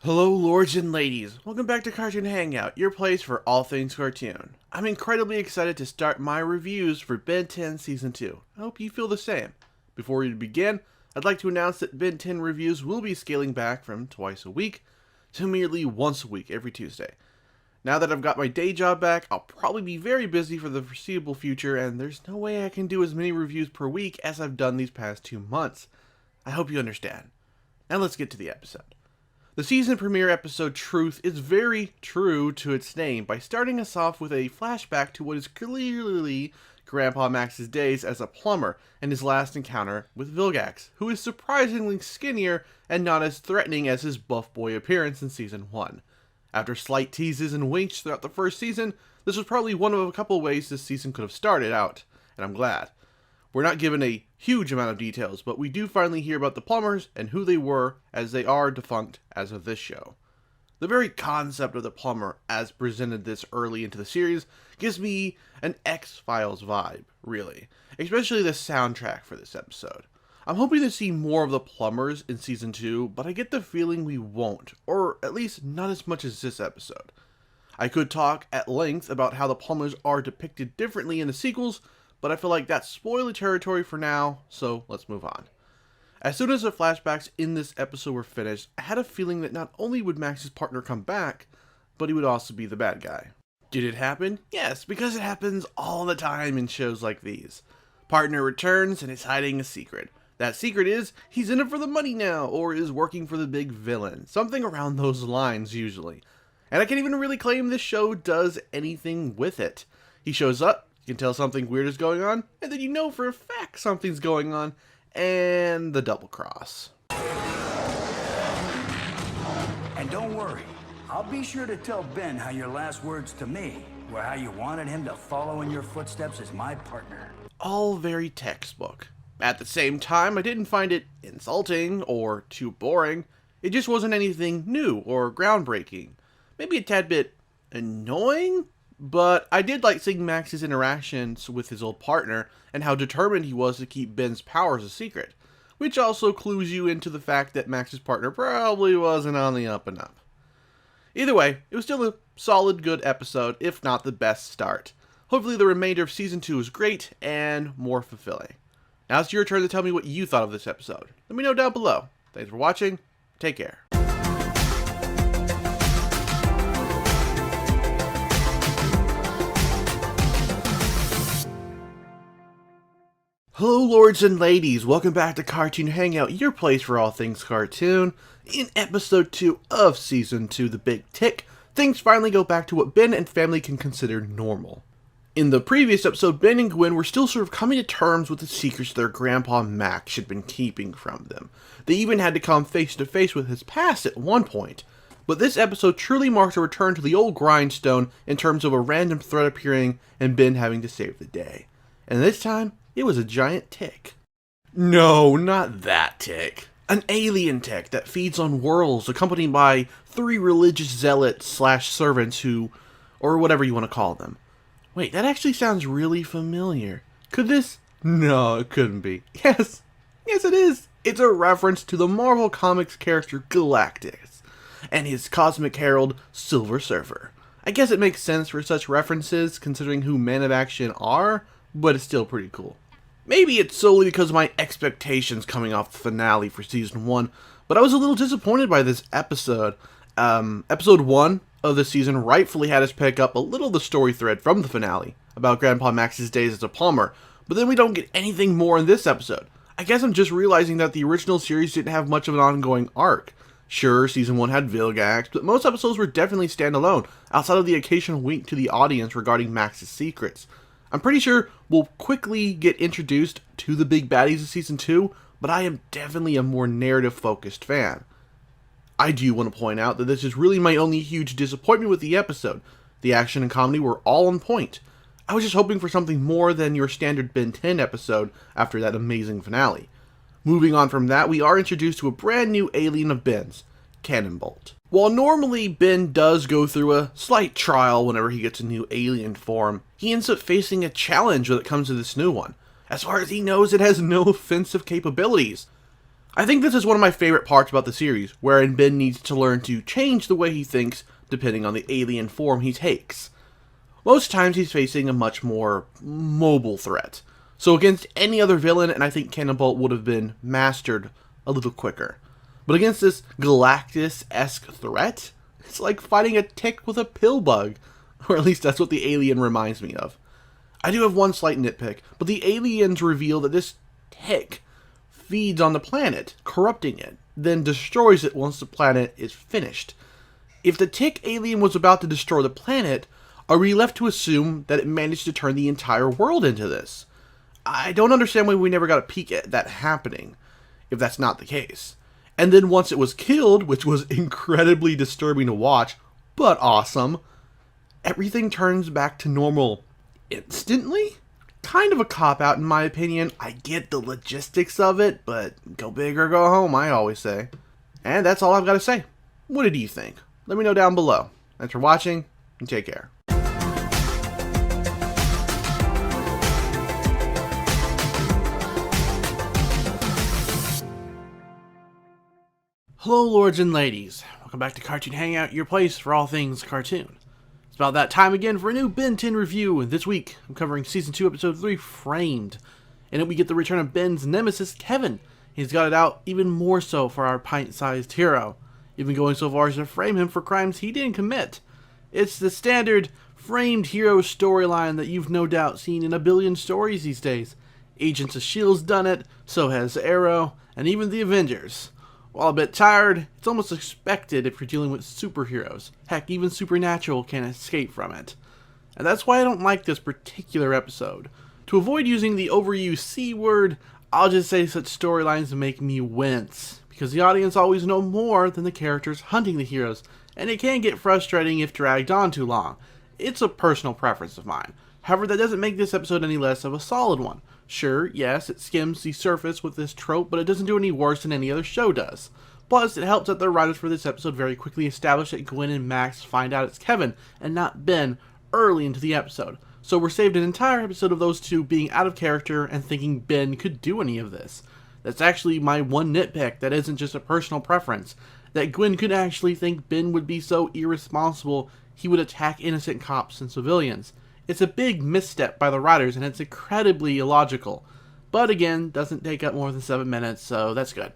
Hello lords and ladies, welcome back to Cartoon Hangout, your place for all things cartoon. I'm incredibly excited to start my reviews for Ben 10 Season 2. I hope you feel the same. Before we begin, I'd like to announce that Ben 10 reviews will be scaling back from twice a week to merely once a week every Tuesday. Now that I've got my day job back, I'll probably be very busy for the foreseeable future, and there's no way I can do as many reviews per week as I've done these past 2 months. I hope you understand. Now let's get to the episode. The season premiere episode Truth is very true to its name by starting us off with a flashback to what is clearly Grandpa Max's days as a plumber and his last encounter with Vilgax, who is surprisingly skinnier and not as threatening as his buff boy appearance in Season 1. After slight teases and winks throughout the first season, this was probably one of a couple ways this season could have started out, and I'm glad. We're not given a huge amount of details, but we do finally hear about the plumbers and who they were, as they are defunct as of this show. The very concept of the plumber, as presented this early into the series, gives me an X-Files vibe, really. Especially the soundtrack for this episode. I'm hoping to see more of the plumbers in Season 2, but I get the feeling we won't, or at least not as much as this episode. I could talk at length about how the plumbers are depicted differently in the sequels, but I feel like that's spoiler territory for now, so let's move on. As soon as the flashbacks in this episode were finished, I had a feeling that not only would Max's partner come back, but he would also be the bad guy. Did it happen? Yes, because it happens all the time in shows like these. Partner returns and is hiding a secret. That secret is, he's in it for the money now, or is working for the big villain. Something around those lines, usually. And I can't even really claim this show does anything with it. He shows up, you can tell something weird is going on, and then you know for a fact something's going on, and the double cross. And don't worry, I'll be sure to tell Ben how your last words to me were how you wanted him to follow in your footsteps as my partner. All very textbook. At the same time, I didn't find it insulting or too boring. It just wasn't anything new or groundbreaking. Maybe a tad bit annoying? But I did like seeing Max's interactions with his old partner and how determined he was to keep Ben's powers a secret, which also clues you into the fact that Max's partner probably wasn't on the up and up. Either way, it was still a solid good episode, if not the best start. Hopefully the remainder of Season 2 is great and more fulfilling. Now it's your turn to tell me what you thought of this episode. Let me know down below. Thanks for watching. Take care. Hello lords and ladies, welcome back to Cartoon Hangout, your place for all things cartoon. In episode 2 of Season 2, The Big Tick, things finally go back to what Ben and family can consider normal. In the previous episode, Ben and Gwen were still sort of coming to terms with the secrets their grandpa Max had been keeping from them. They even had to come face to face with his past at one point. But this episode truly marks a return to the old grindstone in terms of a random threat appearing and Ben having to save the day. And this time, it was a giant tick. No, not that tick. An alien tick that feeds on whirls, accompanied by 3 religious zealots / servants who, or whatever you want to call them. Wait, that actually sounds really familiar. Could this? No, it couldn't be. Yes, it is. It's a reference to the Marvel Comics character Galactus and his cosmic herald, Silver Surfer. I guess it makes sense for such references considering who Men of Action are, but it's still pretty cool. Maybe it's solely because of my expectations coming off the finale for Season 1, but I was a little disappointed by this episode. Episode 1 of the season rightfully had us pick up a little of the story thread from the finale, about Grandpa Max's days as a plumber, but then we don't get anything more in this episode. I guess I'm just realizing that the original series didn't have much of an ongoing arc. Sure, Season 1 had Vilgax, but most episodes were definitely standalone, outside of the occasional wink to the audience regarding Max's secrets. I'm pretty sure we'll quickly get introduced to the big baddies of Season 2, but I am definitely a more narrative-focused fan. I do want to point out that this is really my only huge disappointment with the episode. The action and comedy were all on point. I was just hoping for something more than your standard Ben 10 episode after that amazing finale. Moving on from that, we are introduced to a brand new alien of Ben's, Cannonbolt. While normally Ben does go through a slight trial whenever he gets a new alien form, he ends up facing a challenge when it comes to this new one. As far as he knows, it has no offensive capabilities. I think this is one of my favorite parts about the series, wherein Ben needs to learn to change the way he thinks depending on the alien form he takes. Most times he's facing a much more mobile threat, so against any other villain, and I think Cannonbolt would have been mastered a little quicker. But against this Galactus-esque threat, it's like fighting a tick with a pill bug, or at least that's what the alien reminds me of. I do have one slight nitpick, but the aliens reveal that this tick feeds on the planet, corrupting it, then destroys it once the planet is finished. If the tick alien was about to destroy the planet, are we left to assume that it managed to turn the entire world into this? I don't understand why we never got a peek at that happening, if that's not the case. And then once it was killed, which was incredibly disturbing to watch, but awesome, everything turns back to normal instantly? Kind of a cop-out in my opinion. I get the logistics of it, but go big or go home, I always say. And that's all I've got to say. What did you think? Let me know down below. Thanks for watching, and take care. Hello, lords and ladies. Welcome back to Cartoon Hangout, your place for all things cartoon. It's about that time again for a new Ben 10 review, and this week I'm covering Season 2, Episode 3, Framed. In it we get the return of Ben's nemesis, Kevin. He's got it out even more so for our pint-sized hero, even going so far as to frame him for crimes he didn't commit. It's the standard framed hero storyline that you've no doubt seen in a billion stories these days. Agents of S.H.I.E.L.D's done it, so has Arrow, and even the Avengers. While a bit tired, it's almost expected if you're dealing with superheroes. Heck, even Supernatural can't escape from it. And that's why I don't like this particular episode. To avoid using the overused C word, I'll just say such storylines make me wince, because the audience always know more than the characters hunting the heroes, and it can get frustrating if dragged on too long. It's a personal preference of mine. However, that doesn't make this episode any less of a solid one. Sure, yes, it skims the surface with this trope, but it doesn't do any worse than any other show does. Plus, it helps that the writers for this episode very quickly establish that Gwen and Max find out it's Kevin and not Ben early into the episode. So we're saved an entire episode of those two being out of character and thinking Ben could do any of this. That's actually my one nitpick that isn't just a personal preference. That Gwen could actually think Ben would be so irresponsible he would attack innocent cops and civilians. It's a big misstep by the writers, and it's incredibly illogical. But again, doesn't take up more than 7 minutes, so that's good.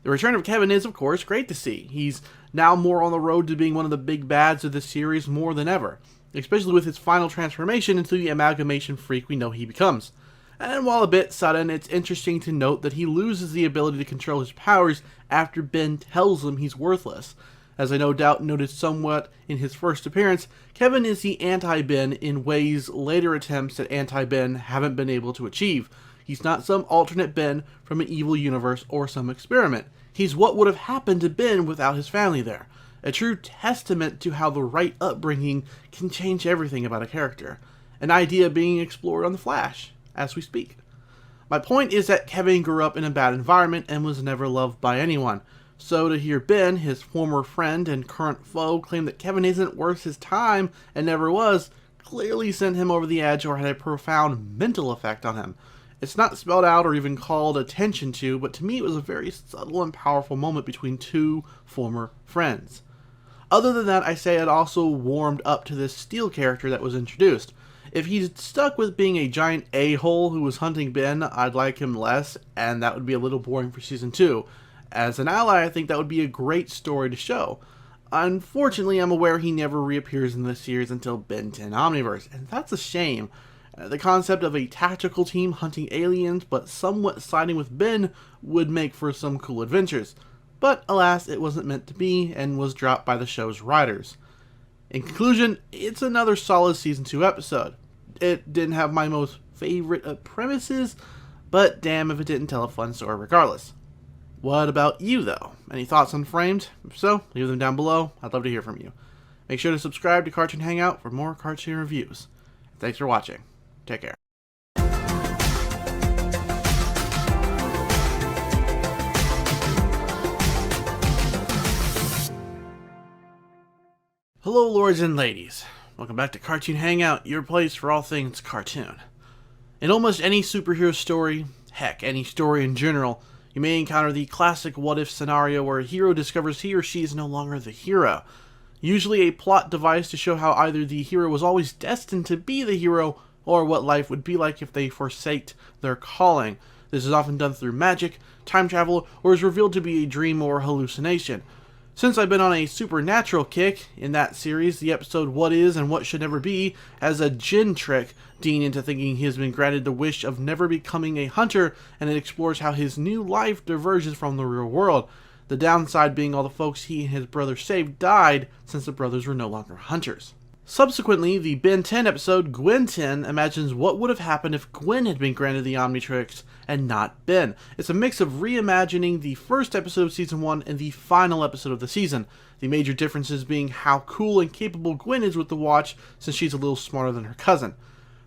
The return of Kevin is, of course, great to see. He's now more on the road to being one of the big bads of the series more than ever, especially with his final transformation into the amalgamation freak we know he becomes. And while a bit sudden, it's interesting to note that he loses the ability to control his powers after Ben tells him he's worthless. As I no doubt noticed somewhat in his first appearance, Kevin is the anti-Ben in ways later attempts at anti-Ben haven't been able to achieve. He's not some alternate Ben from an evil universe or some experiment. He's what would have happened to Ben without his family there. A true testament to how the right upbringing can change everything about a character. An idea being explored on The Flash, as we speak. My point is that Kevin grew up in a bad environment and was never loved by anyone. So to hear Ben, his former friend and current foe, claim that Kevin isn't worth his time and never was, clearly sent him over the edge or had a profound mental effect on him. It's not spelled out or even called attention to, but to me it was a very subtle and powerful moment between two former friends. Other than that, I say it also warmed up to this Steel character that was introduced. If he'd stuck with being a giant a-hole who was hunting Ben, I'd like him less, and that would be a little boring for Season 2. As an ally, I think that would be a great story to show. Unfortunately, I'm aware he never reappears in this series until Ben 10 Omniverse, and that's a shame. The concept of a tactical team hunting aliens but somewhat siding with Ben would make for some cool adventures. But alas, it wasn't meant to be and was dropped by the show's writers. In conclusion, it's another solid Season 2 episode. It didn't have my most favorite premises, but damn if it didn't tell a fun story regardless. What about you, though? Any thoughts on Framed? If so, leave them down below. I'd love to hear from you. Make sure to subscribe to Cartoon Hangout for more cartoon reviews. Thanks for watching. Take care. Hello, lords and ladies. Welcome back to Cartoon Hangout, your place for all things cartoon. In almost any superhero story, heck, any story in general, You may encounter the classic what-if scenario where a hero discovers he or she is no longer the hero. Usually a plot device to show how either the hero was always destined to be the hero, or what life would be like if they forsaked their calling. This is often done through magic, time travel, or is revealed to be a dream or hallucination. Since I've been on a supernatural kick in that series, the episode What Is and What Should Never Be has a Jinn trick Dean into thinking he has been granted the wish of never becoming a hunter, and it explores how his new life diverges from the real world. The downside being all the folks he and his brother saved died since the brothers were no longer hunters. Subsequently, the Ben 10 episode, Gwen 10, imagines what would have happened if Gwen had been granted the Omnitrix and not Ben. It's a mix of reimagining the first episode of Season 1 and the final episode of the season, the major differences being how cool and capable Gwen is with the watch, since she's a little smarter than her cousin.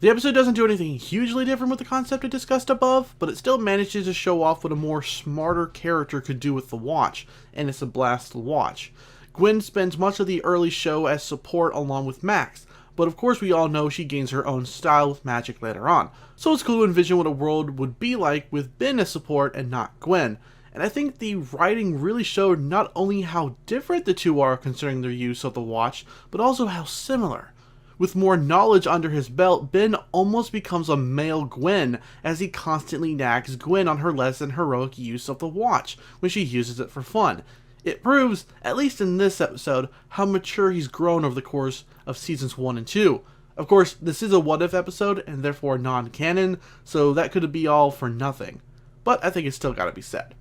The episode doesn't do anything hugely different with the concept I discussed above, but it still manages to show off what a more smarter character could do with the watch, and it's a blast to watch. Gwen spends much of the early show as support along with Max, but of course we all know she gains her own style with magic later on, so it's cool to envision what a world would be like with Ben as support and not Gwen. And I think the writing really showed not only how different the two are concerning their use of the watch, but also how similar. With more knowledge under his belt, Ben almost becomes a male Gwen, as he constantly nags Gwen on her less than heroic use of the watch when she uses it for fun. It proves, at least in this episode, how mature he's grown over the course of seasons 1 and 2. Of course, this is a what-if episode, and therefore non-canon, so that could be all for nothing. But I think it's still gotta be said.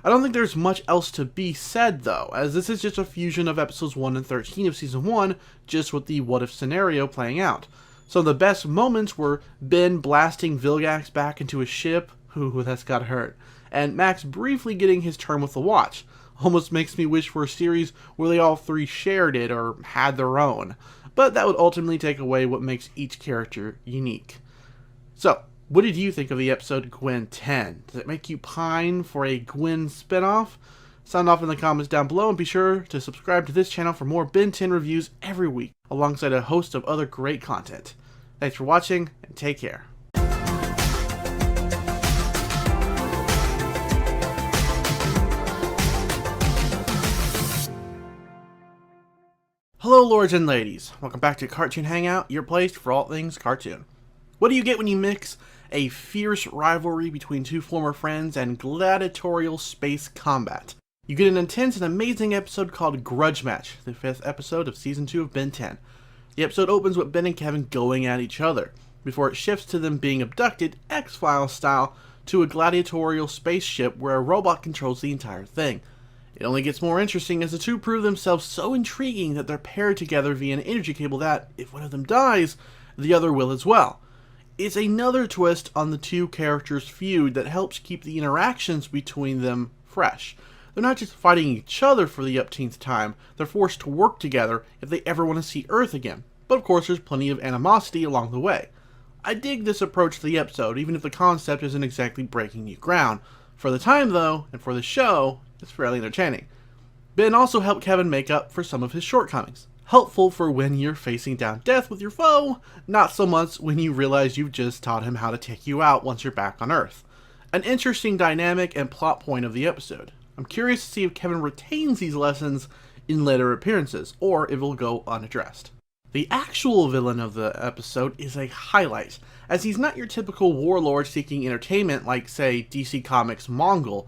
I don't think there's much else to be said, though, as this is just a fusion of episodes 1 and 13 of season 1, just with the what-if scenario playing out. Some of the best moments were Ben blasting Vilgax back into his ship, that's gotta hurt, and Max briefly getting his turn with the watch. Almost makes me wish for a series where they all three shared it or had their own, but that would ultimately take away what makes each character unique. So, what did you think of the episode Gwen 10? Does it make you pine for a Gwen spinoff? Sound off in the comments down below, and be sure to subscribe to this channel for more Ben 10 reviews every week, alongside a host of other great content. Thanks for watching, and take care. Hello lords and ladies, welcome back to Cartoon Hangout, your place for all things cartoon. What do you get when you mix a fierce rivalry between two former friends and gladiatorial space combat? You get an intense and amazing episode called Grudge Match, the 5th episode of Season 2 of Ben 10. The episode opens with Ben and Kevin going at each other, before it shifts to them being abducted, X-Files style, to a gladiatorial spaceship where a robot controls the entire thing. It only gets more interesting as the two prove themselves so intriguing that they're paired together via an energy cable that, if one of them dies, the other will as well. It's another twist on the two characters' feud that helps keep the interactions between them fresh. They're not just fighting each other for the upteenth time, they're forced to work together if they ever want to see Earth again. But of course there's plenty of animosity along the way. I dig this approach to the episode, even if the concept isn't exactly breaking new ground. For the time though, and for the show, it's fairly entertaining. Ben also helped Kevin make up for some of his shortcomings. Helpful for when you're facing down death with your foe, not so much when you realize you've just taught him how to take you out once you're back on Earth. An interesting dynamic and plot point of the episode. I'm curious to see if Kevin retains these lessons in later appearances, or if it'll go unaddressed. The actual villain of the episode is a highlight, as he's not your typical warlord seeking entertainment like, say, DC Comics' Mongol.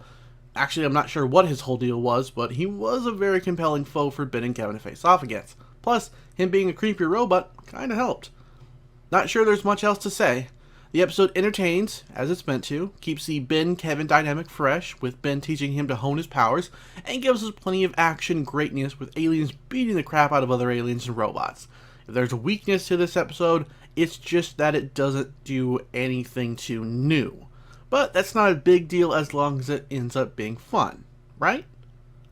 Actually, I'm not sure what his whole deal was, but he was a very compelling foe for Ben and Kevin to face off against. Plus, him being a creepy robot kinda helped. Not sure there's much else to say. The episode entertains, as it's meant to, keeps the Ben-Kevin dynamic fresh, with Ben teaching him to hone his powers, and gives us plenty of action greatness with aliens beating the crap out of other aliens and robots. If there's a weakness to this episode, it's just that it doesn't do anything too new. But that's not a big deal as long as it ends up being fun, right?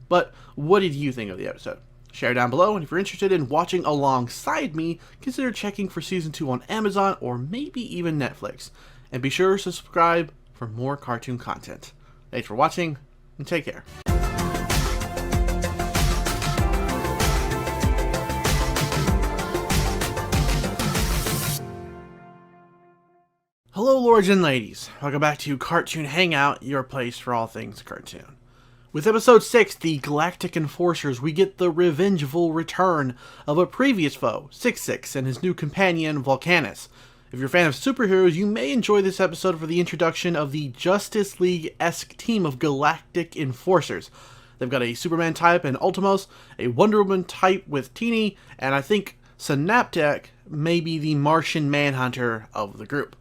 But what did you think of the episode? Share down below, and if you're interested in watching alongside me, consider checking for Season 2 on Amazon or maybe even Netflix. And be sure to subscribe for more cartoon content. Thanks for watching, and take care. Hello, lords and ladies. Welcome back to Cartoon Hangout, your place for all things cartoon. With episode 6, the Galactic Enforcers, we get the revengeful return of a previous foe, 66, and his new companion, Volcanus. If you're a fan of superheroes, you may enjoy this episode for the introduction of the Justice League-esque team of Galactic Enforcers. They've got a Superman type in Ultimos, a Wonder Woman type with Teeny, and I think Synaptek may be the Martian Manhunter of the group.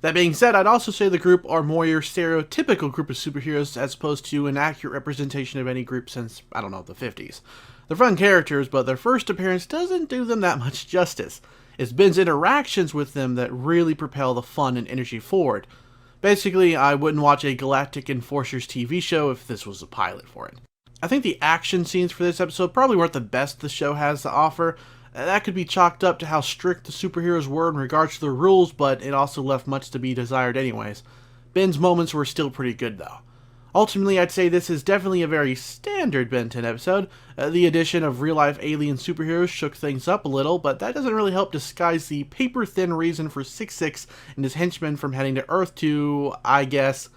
That being said, I'd also say the group are more your stereotypical group of superheroes as opposed to an accurate representation of any group since, I don't know, the 50s. They're fun characters, but their first appearance doesn't do them that much justice. It's Ben's interactions with them that really propel the fun and energy forward. Basically, I wouldn't watch a Galactic Enforcers TV show if this was a pilot for it. I think the action scenes for this episode probably weren't the best the show has to offer. That could be chalked up to how strict the superheroes were in regards to their rules, but it also left much to be desired anyways. Ben's moments were still pretty good though. Ultimately, I'd say this is definitely a very standard Ben 10 episode. The addition of real-life alien superheroes shook things up a little, but that doesn't really help disguise the paper-thin reason for 66 and his henchmen from heading to Earth to, I guess,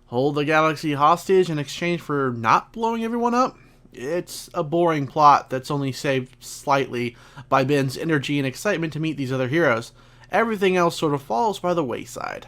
hold the galaxy hostage in exchange for not blowing everyone up. It's a boring plot that's only saved slightly by Ben's energy and excitement to meet these other heroes. Everything else sort of falls by the wayside.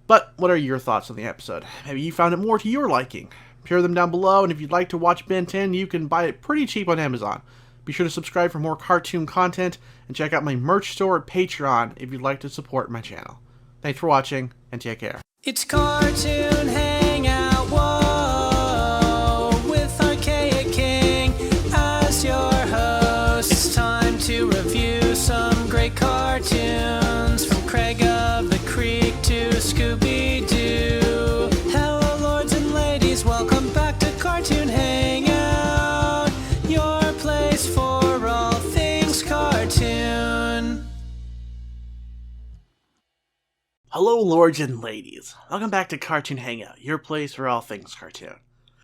But what are your thoughts on the episode? Maybe you found it more to your liking. Share them down below, and if you'd like to watch Ben 10, you can buy it pretty cheap on Amazon. Be sure to subscribe for more cartoon content, and check out my merch store at Patreon if you'd like to support my channel. Thanks for watching, and take care. It's Cartoon Hangout, whoa, with Archaic King as your host. It's time to review some great cartoons, from Craig of the Creek to Scooby-Doo. Hello, lords and ladies, welcome back to Cartoon Hangout, your place for all things cartoon. Hello, lords and ladies. Welcome back to Cartoon Hangout, your place for all things cartoon.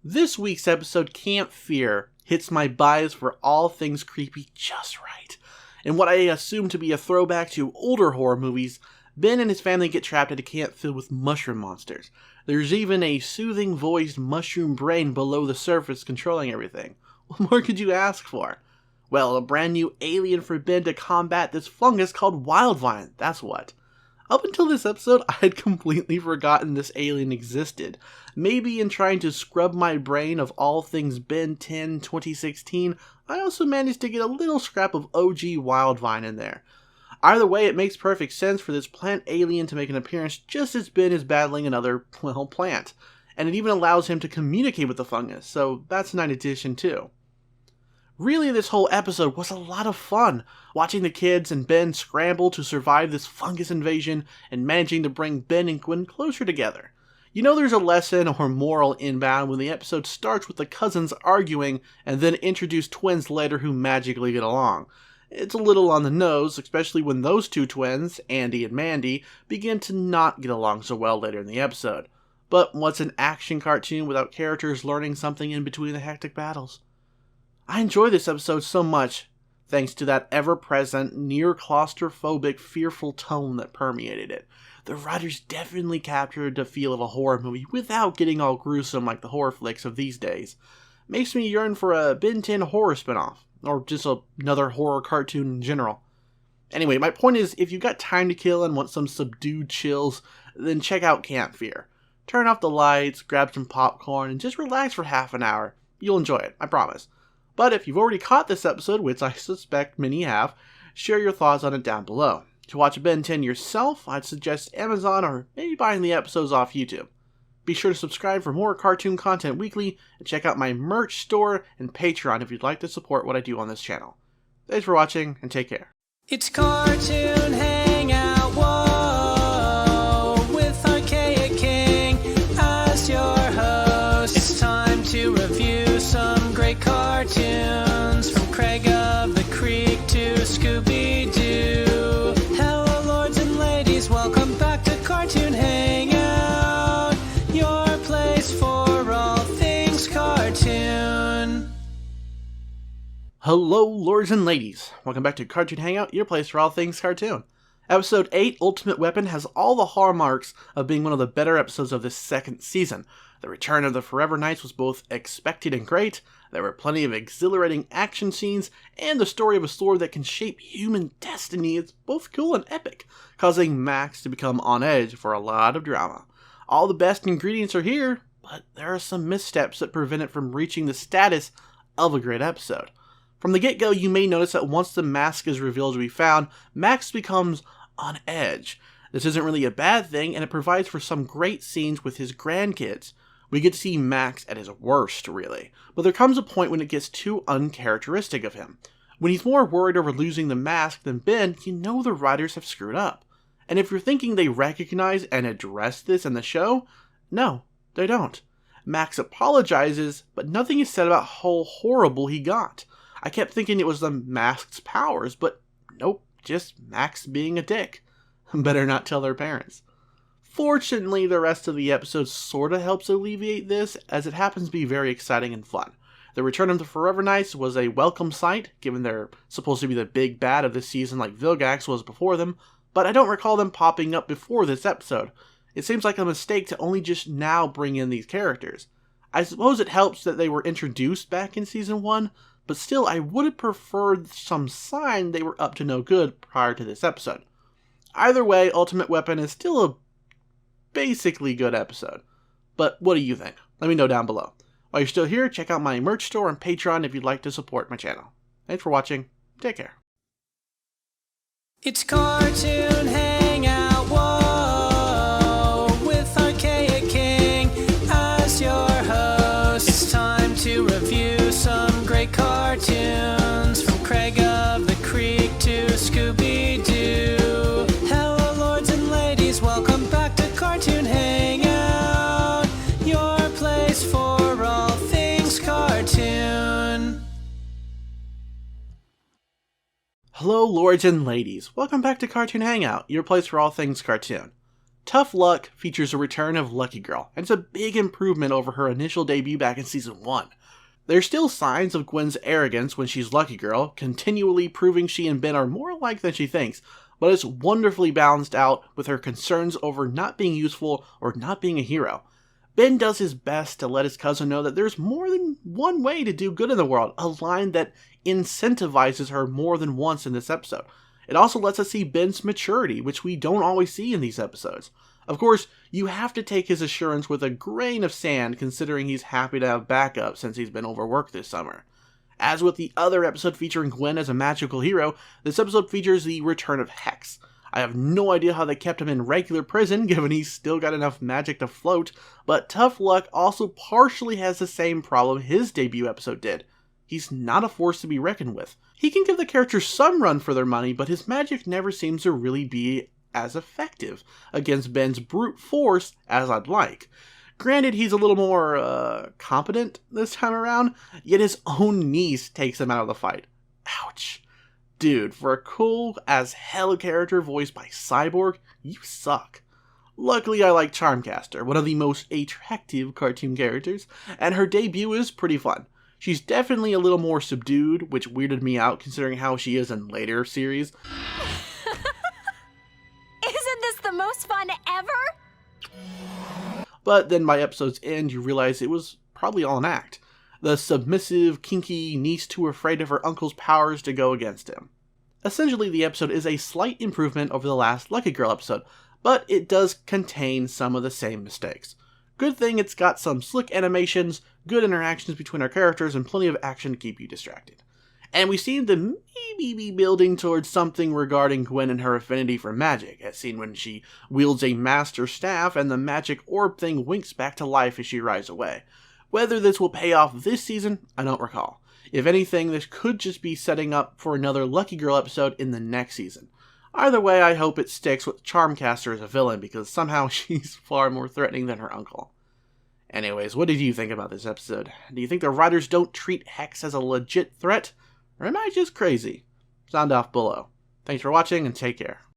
This week's episode, Camp Fear, hits my bias for all things creepy just right. In what I assume to be a throwback to older horror movies, Ben and his family get trapped at a camp filled with mushroom monsters. There's even a soothing voiced mushroom brain below the surface controlling everything. What more could you ask for? Well, a brand new alien for Ben to combat this fungus called Wildvine, that's what. Up until this episode, I had completely forgotten this alien existed. Maybe in trying to scrub my brain of all things Ben 10 2016, I also managed to get a little scrap of OG Wildvine in there. Either way, it makes perfect sense for this plant alien to make an appearance just as Ben is battling another, well, plant. And it even allows him to communicate with the fungus, so that's a nice addition too. Really, this whole episode was a lot of fun, watching the kids and Ben scramble to survive this fungus invasion and managing to bring Ben and Gwen closer together. You know there's a lesson or moral inbound when the episode starts with the cousins arguing and then introduce twins later who magically get along. It's a little on the nose, especially when those two twins, Andy and Mandy, begin to not get along so well later in the episode. But what's an action cartoon without characters learning something in between the hectic battles? I enjoy this episode so much, thanks to that ever-present, near-claustrophobic, fearful tone that permeated it. The writers definitely captured the feel of a horror movie without getting all gruesome like the horror flicks of these days. Makes me yearn for a Ben 10 horror spinoff, or just another horror cartoon in general. Anyway, my point is, if you've got time to kill and want some subdued chills, then check out Camp Fear. Turn off the lights, grab some popcorn, and just relax for half an hour. You'll enjoy it, I promise. But if you've already caught this episode, which I suspect many have, share your thoughts on it down below. To watch Ben 10 yourself, I'd suggest Amazon or maybe buying the episodes off YouTube. Be sure to subscribe for more cartoon content weekly, and check out my merch store and Patreon if you'd like to support what I do on this channel. Thanks for watching, and take care. It's Cartoon Hangout, whoa, with Archaic King as your host. It's time to review some great cartoons, from Craig of the Creek to Scooby-Doo. Hello, lords and ladies, welcome back to Cartoon Hangout, your place for all things cartoon. Hello, lords and ladies. Welcome back to Cartoon Hangout, your place for all things cartoon. Episode 8, Ultimate Weapon, has all the hallmarks of being one of the better episodes of this second season. The return of the Forever Knights was both expected and great, there were plenty of exhilarating action scenes, and the story of a sword that can shape human destiny is both cool and epic, causing Max to become on edge for a lot of drama. All the best ingredients are here, but there are some missteps that prevent it from reaching the status of a great episode. From the get-go, you may notice that once the mask is revealed to be found, Max becomes on edge. This isn't really a bad thing, and it provides for some great scenes with his grandkids. We get to see Max at his worst, really, but there comes a point when it gets too uncharacteristic of him. When he's more worried over losing the mask than Ben, you know the writers have screwed up. And if you're thinking they recognize and address this in the show, no, they don't. Max apologizes, but nothing is said about how horrible he got. I kept thinking it was the mask's powers, but nope, just Max being a dick. Better not tell their parents. Fortunately, the rest of the episode sorta helps alleviate this, as it happens to be very exciting and fun. The return of the Forever Knights was a welcome sight, given they're supposed to be the big bad of this season like Vilgax was before them, but I don't recall them popping up before this episode. It seems like a mistake to only just now bring in these characters. I suppose it helps that they were introduced back in Season 1, but still I would have preferred some sign they were up to no good prior to this episode. Either way, Ultimate Weapon is still a basically good episode. But what do you think? Let me know down below. While you're still here, check out my merch store on Patreon if you'd like to support my channel. Thanks for watching. Take care. It's Cartoon Hangout, whoa, with Archaic King as your host. It's time to review some great cartoons, from Craig of the Creek to Scooby-Doo. Hello, lords and ladies, welcome back to Cartoon Hangout, your place for all things cartoon. Hello, lords and ladies. Welcome back to Cartoon Hangout, your place for all things cartoon. Tough Luck features a return of Lucky Girl, and it's a big improvement over her initial debut back in Season 1. There's still signs of Gwen's arrogance when she's Lucky Girl, continually proving she and Ben are more alike than she thinks, but it's wonderfully balanced out with her concerns over not being useful or not being a hero. Ben does his best to let his cousin know that there's more than one way to do good in the world, a line that incentivizes her more than once in this episode. It also lets us see Ben's maturity, which we don't always see in these episodes. Of course, you have to take his assurance with a grain of sand, considering he's happy to have backup since he's been overworked this summer. As with the other episode featuring Gwen as a magical hero, this episode features the return of Hex. I have no idea how they kept him in regular prison, given he's still got enough magic to float, but Tough Luck also partially has the same problem his debut episode did. He's not a force to be reckoned with. He can give the characters some run for their money, but his magic never seems to really be as effective against Ben's brute force as I'd like. Granted, he's a little more competent this time around, yet his own niece takes him out of the fight. Ouch. Dude, for a cool as hell character voiced by Cyborg, you suck. Luckily, I like Charmcaster, one of the most attractive cartoon characters, and her debut is pretty fun. She's definitely a little more subdued, which weirded me out considering how she is in later series. Isn't this the most fun ever? But then by episode's end, you realize it was probably all an act. The submissive, kinky niece too afraid of her uncle's powers to go against him. Essentially, the episode is a slight improvement over the last Lucky Girl episode, but it does contain some of the same mistakes. Good thing it's got some slick animations, good interactions between our characters, and plenty of action to keep you distracted. And we seem to maybe be building towards something regarding Gwen and her affinity for magic, as seen when she wields a master staff and the magic orb thing winks back to life as she rides away. Whether this will pay off this season, I don't recall. If anything, this could just be setting up for another Lucky Girl episode in the next season. Either way, I hope it sticks with Charmcaster as a villain, because somehow she's far more threatening than her uncle. Anyways, what did you think about this episode? Do you think the writers don't treat Hex as a legit threat? Or am I just crazy? Sound off below. Thanks for watching and take care.